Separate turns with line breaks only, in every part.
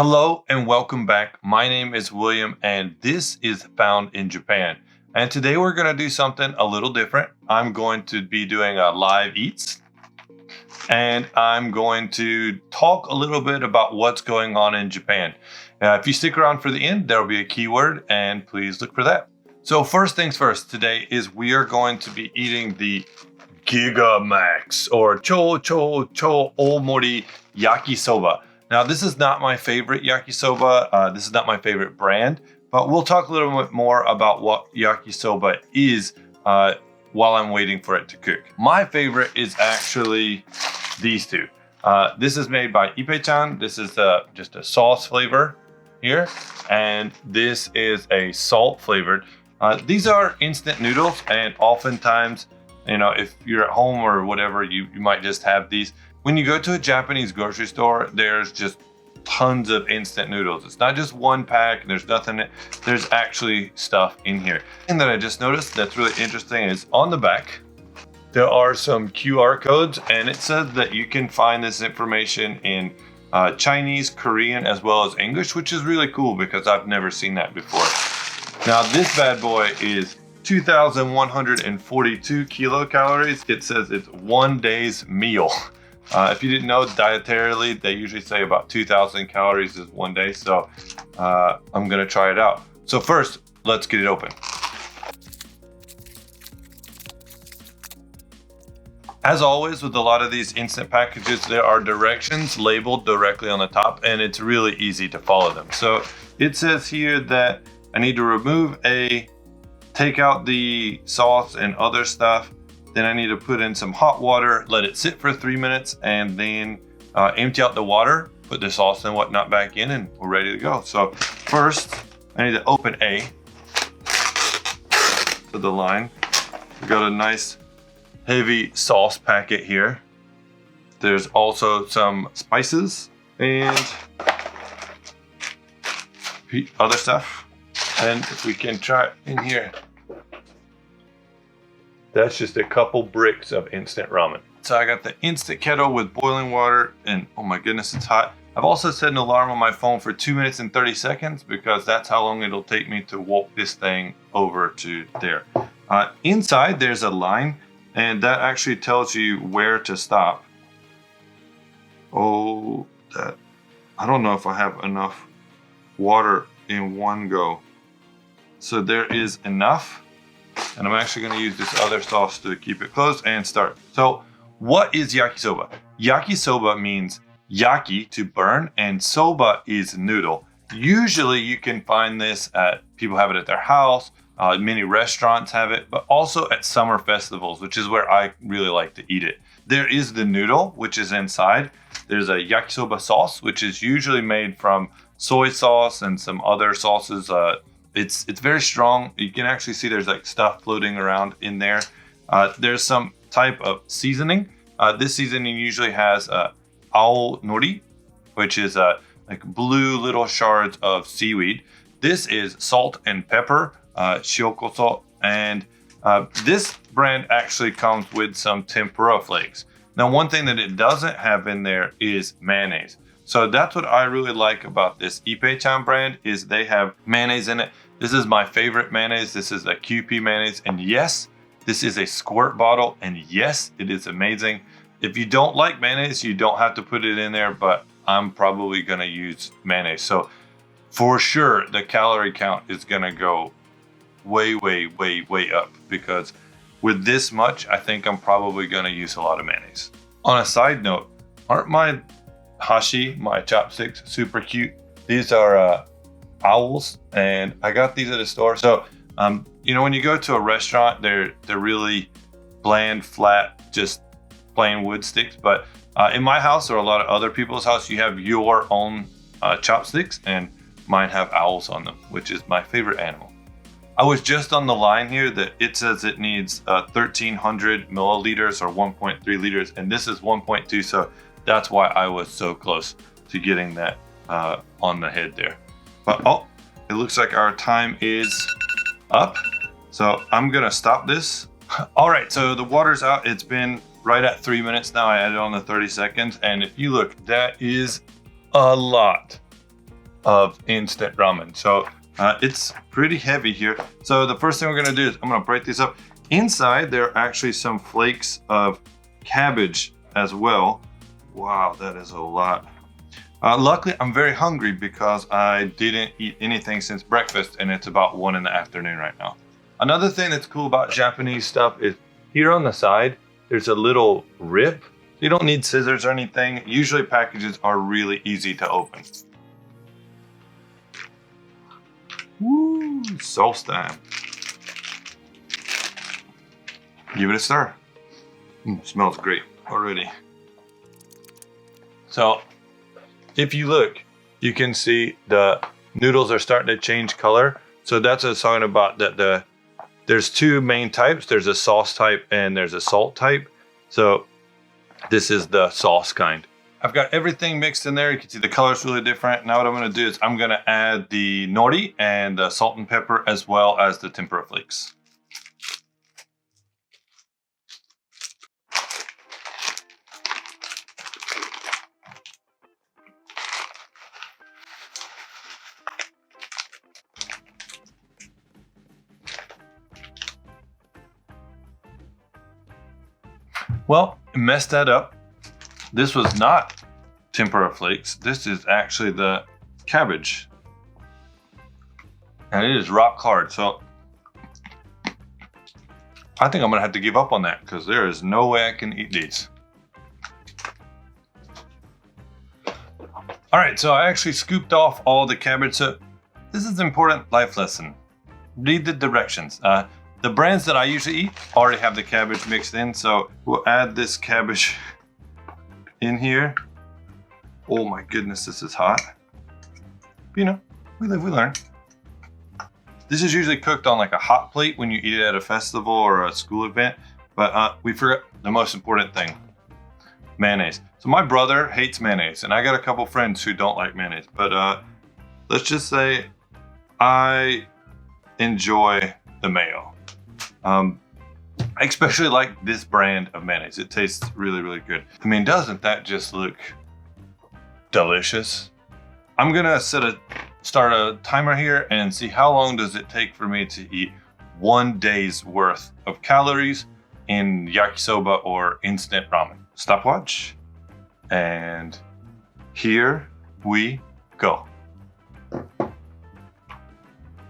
Hello and welcome back. My name is William and this is Found in Japan. And today we're going to do something a little different. I'm going to be doing a live eats and I'm going to talk a little bit about what's going on in Japan. If you stick around for the end, there'll be a keyword and please look for that. So first things first, today is we are going to be eating the GIGA MAX or Cho Omori Yakisoba. Now, this is not my favorite yakisoba. This is not my favorite brand, but we'll talk a little bit more about what yakisoba is while I'm waiting for it to cook. My favorite is actually these two. This is made by Ippochan. This is just a sauce flavor here, and this is a salt flavored. These are instant noodles, and oftentimes, if you're at home or whatever, you might just have these. When you go to a Japanese grocery store, there's just tons of instant noodles. It's not just one pack, there's nothing, there's actually stuff in here. And that I just noticed that's really interesting is on the back, there are some QR codes and it says that you can find this information in Chinese, Korean, as well as English, which is really cool because I've never seen that before. Now this bad boy is 2,142 kilocalories. It says it's 1 day's meal. If you didn't know, dietarily, they usually say about 2,000 calories is 1 day. So I'm gonna try it out. So first, let's get it open. As always, with a lot of these instant packages, there are directions labeled directly on the top, and it's really easy to follow them. So it says here that I need to take out the sauce and other stuff. Then I need to put in some hot water, let it sit for 3 minutes, and then empty out the water, put the sauce and whatnot back in, and we're ready to go. So first, I need to open A to the line. We got a nice heavy sauce packet here. There's also some spices and other stuff. And if we can try in here, that's just a couple bricks of instant ramen. So I got the instant kettle with boiling water and oh my goodness, it's hot. I've also set an alarm on my phone for 2 minutes and 30 seconds because that's how long it'll take me to walk this thing over to there. Inside there's a line and that actually tells you where to stop. I don't know if I have enough water in one go. So there is enough. And I'm actually going to use this other sauce to keep it closed and start. So what is yakisoba? Yakisoba means yaki, to burn, and soba is noodle. Usually you can find this people have it at their house, many restaurants have it, but also at summer festivals, which is where I really like to eat it. There is the noodle, which is inside. There's a yakisoba sauce, which is usually made from soy sauce and some other sauces. It's very strong. You can actually see there's like stuff floating around in there. There's some type of seasoning. This seasoning usually has ao nori, which is like blue little shards of seaweed. This is salt and pepper, shiokoso, and this brand actually comes with some tempura flakes. Now, one thing that it doesn't have in there is mayonnaise. So that's what I really like about this Ippochan brand is they have mayonnaise in it. This is my favorite mayonnaise. This is a QP mayonnaise. And yes, this is a squirt bottle. And yes, it is amazing. If you don't like mayonnaise, you don't have to put it in there, but I'm probably gonna use mayonnaise. So for sure, the calorie count is gonna go way up because with this much, I think I'm probably gonna use a lot of mayonnaise. On a side note, aren't my chopsticks, super cute? These are owls, and I got these at a store. So, when you go to a restaurant, they're really bland, flat, just plain wood sticks. But in my house or a lot of other people's house, you have your own chopsticks, and mine have owls on them, which is my favorite animal. I was just on the line here that it says it needs 1,300 milliliters or 1.3 liters, and this is 1.2. So that's why I was so close to getting that on the head there. But it looks like our time is up. So I'm gonna stop this. All right, so the water's out. It's been right at 3 minutes now. I added on the 30 seconds. And if you look, that is a lot. of instant ramen. So it's pretty heavy here. So the first thing we're gonna do is I'm gonna break these up. Inside, there are actually some flakes of cabbage as well. Wow, that is a lot. Luckily, I'm very hungry because I didn't eat anything since breakfast and it's about 1 in the afternoon right now. Another thing that's cool about Japanese stuff is here on the side, there's a little rip. You don't need scissors or anything. Usually packages are really easy to open. Woo, sauce time. Give it a stir. Smells great already. So, if you look, you can see the noodles are starting to change color. So that's a sign about that there's 2 main types. There's a sauce type and there's a salt type. So this is the sauce kind. I've got everything mixed in there. You can see the color's really different. Now what I'm gonna do is I'm gonna add the nori and the salt and pepper as well as the tempura flakes. Well, messed that up. This was not tempura flakes. This is actually the cabbage. And it is rock hard. So I think I'm gonna have to give up on that because there is no way I can eat these. All right, so I actually scooped off all the cabbage. So this is an important life lesson. Read the directions. The brands that I usually eat already have the cabbage mixed in, so we'll add this cabbage in here. Oh my goodness, this is hot. You know, we live, we learn. This is usually cooked on like a hot plate when you eat it at a festival or a school event, but we forgot the most important thing, mayonnaise. So my brother hates mayonnaise, and I got a couple friends who don't like mayonnaise, but let's just say I enjoy the mayo. I especially like this brand of mayonnaise. It tastes really, really good. I mean, doesn't that just look delicious? I'm gonna start a timer here and see how long does it take for me to eat 1 day's worth of calories in yakisoba or instant ramen. Stopwatch, and here we go.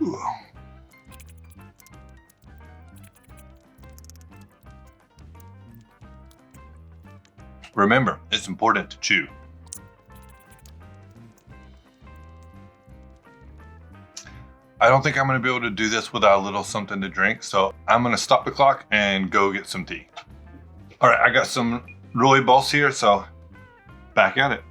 Ooh. Remember, it's important to chew. I don't think I'm gonna be able to do this without a little something to drink, so I'm gonna stop the clock and go get some tea. All right, I got some rooibos here, so back at it.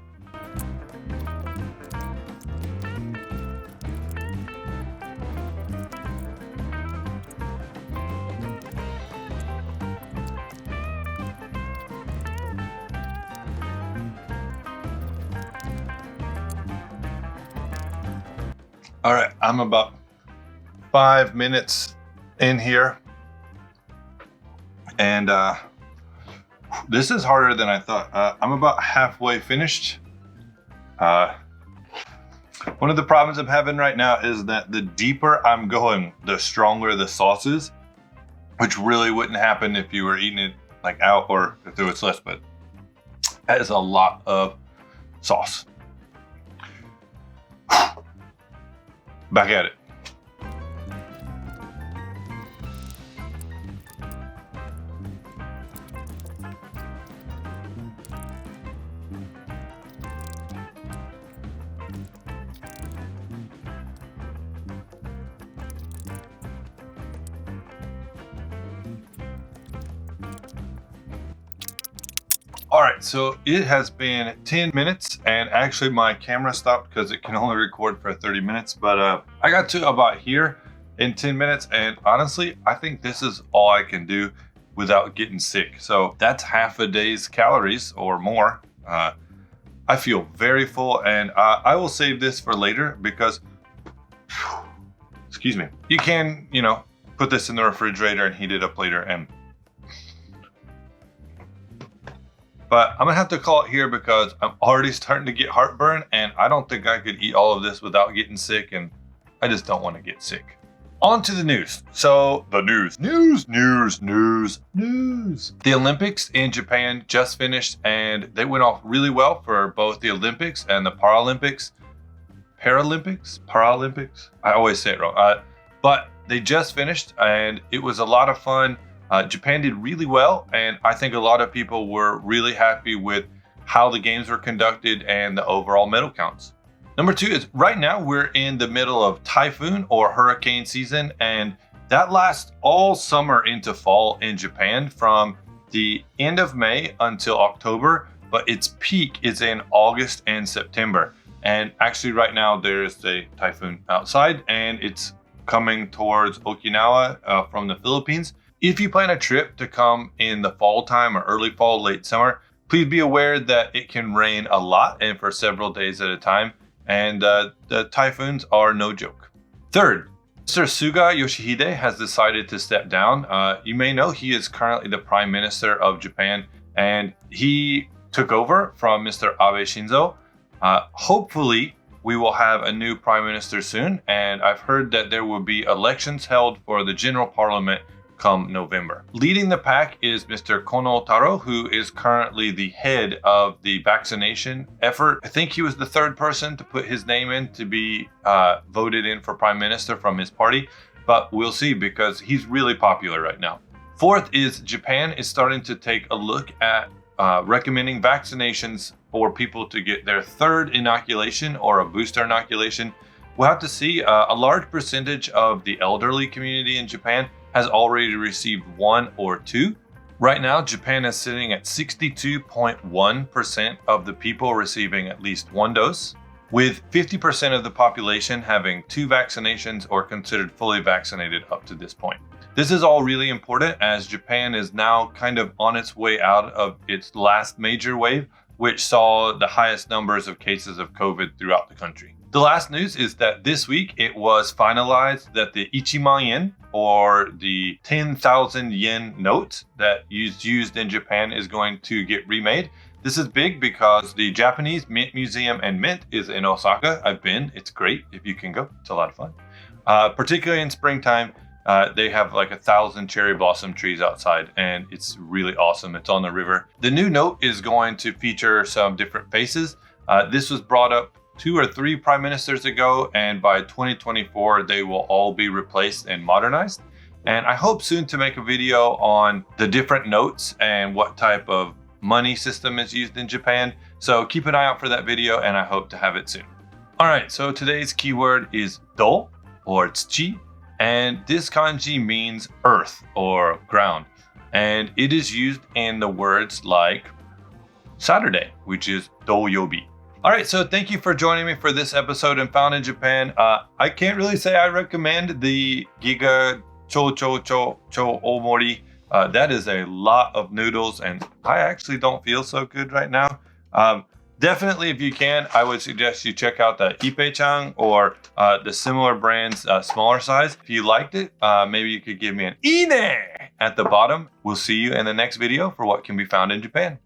All right, I'm about 5 minutes in here, and this is harder than I thought. I'm about halfway finished. One of the problems I'm having right now is that the deeper I'm going, the stronger the sauce is, which really wouldn't happen if you were eating it like out or if there was less, but that is a lot of sauce. Back at it. All right, so it has been 10 minutes and actually my camera stopped because it can only record for 30 minutes, but I got to about here in 10 minutes and honestly, I think this is all I can do without getting sick. So that's half a day's calories or more. I feel very full and I will save this for later because, excuse me, you can, you know, put this in the refrigerator and heat it up later and But I'm gonna have to call it here because I'm already starting to get heartburn and I don't think I could eat all of this without getting sick, and I just don't want to get sick. On to the news. So the news. The Olympics in Japan just finished and they went off really well for both the Olympics and the Paralympics. Paralympics? I always say it wrong. But they just finished and it was a lot of fun. Japan did really well, and I think a lot of people were really happy with how the games were conducted and the overall medal counts. Number 2 is right now we're in the middle of typhoon or hurricane season, and that lasts all summer into fall in Japan from the end of May until October, but its peak is in August and September. And actually right now there's a typhoon outside and it's coming towards Okinawa from the Philippines. If you plan a trip to come in the fall time or early fall, late summer, please be aware that it can rain a lot and for several days at a time. And the typhoons are no joke. Third, Mr. Suga Yoshihide has decided to step down. You may know he is currently the Prime Minister of Japan, and he took over from Mr. Abe Shinzo. Hopefully, we will have a new Prime Minister soon, and I've heard that there will be elections held for the General Parliament come November. Leading the pack is Mr. Kono Taro, who is currently the head of the vaccination effort. I think he was the 3rd person to put his name in to be voted in for Prime Minister from his party, but we'll see because he's really popular right now. 4th is Japan is starting to take a look at recommending vaccinations for people to get their 3rd inoculation or a booster inoculation. We'll have to see. A large percentage of the elderly community in Japan has already received 1 or 2. Right now, Japan is sitting at 62.1% of the people receiving at least 1 dose, with 50% of the population having 2 vaccinations or considered fully vaccinated up to this point. This is all really important as Japan is now kind of on its way out of its last major wave, which saw the highest numbers of cases of COVID throughout the country. The last news is that this week it was finalized that the Ichiman yen, or the 10,000 yen note that is used in Japan, is going to get remade. This is big because the Japanese Mint Museum and Mint is in Osaka. I've been, it's great if you can go, it's a lot of fun. Particularly in springtime, they have like 1,000 cherry blossom trees outside and it's really awesome. It's on the river. The new note is going to feature some different faces. This was brought up 2 or 3 prime ministers ago, and by 2024 they will all be replaced and modernized. And I hope soon to make a video on the different notes and what type of money system is used in Japan. So keep an eye out for that video and I hope to have it soon. All right, so today's keyword is do or tsuchi, and this kanji means earth or ground. And it is used in the words like Saturday, which is doyobi. All right, so thank you for joining me for this episode in Found in Japan. I can't really say I recommend the GIGA Omori. That is a lot of noodles and I actually don't feel so good right now. Definitely, if you can, I would suggest you check out the Ippochan or the similar brands, smaller size. If you liked it, maybe you could give me an ine at the bottom. We'll see you in the next video for what can be found in Japan.